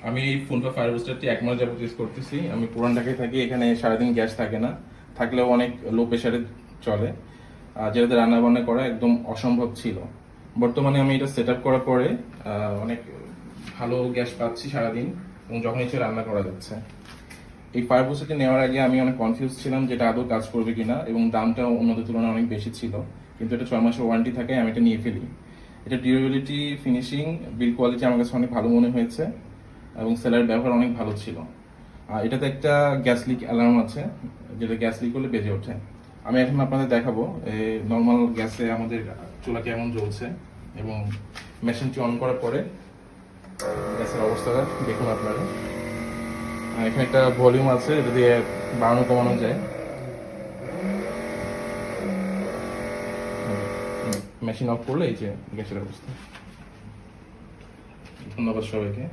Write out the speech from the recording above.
আমি এই ফোনটা ফায়ার বুস্টারটি 1 মাস যাবত ইউজ করতেছি। আমি পুরান ঢাকায় থাকি, এখানে সারাদিন গ্যাস থাকে না, থাকলেও অনেক লো প্রেশারে চলে, যেটাতে রান্না বান্না করা একদম অসম্ভব ছিল। বর্তমানে আমি এটা সেট আপ করার পরে অনেক ভালো গ্যাস পাচ্ছি সারাদিন, এবং যখন ইচ্ছে রান্না করা যাচ্ছে। এই ফায়ার বুস্টারটি নেওয়ার আগে আমি অনেক কনফিউজ ছিলাম যে এটা আদৌ কাজ করবে কিনা, এবং দামটাও অন্যদের তুলনায় অনেক বেশি ছিল, কিন্তু এটা 6 মাসের ওয়ারেন্টি থাকে, আমি এটা নিয়ে ফেলি। এটা ডিউরেবিলিটি, ফিনিশিং, বিল কোয়ালিটি আমার কাছে অনেক ভালো মনে হয়েছে, এবং সেলার ব্যবহার অনেক ভালো ছিল। আর এটাতে একটা গ্যাস লিক অ্যালার্ম আছে, যেটা গ্যাস লিক হলে বেজে ওঠে। আমি এখন আপনাদের দেখাবো নর্মাল গ্যাসে আমাদের চুলা কেমন জ্বলছে, এবং মেশিনটি অন করার পরে গ্যাসের অবস্থাটা দেখুন আপনারা। এখানে একটা ভলিউম আছে, এটা দিয়ে বাড়ানো কমানো যায়। মেশিন অফ করলে এই যে গ্যাসের অবস্থা। ধন্যবাদ সবাইকে।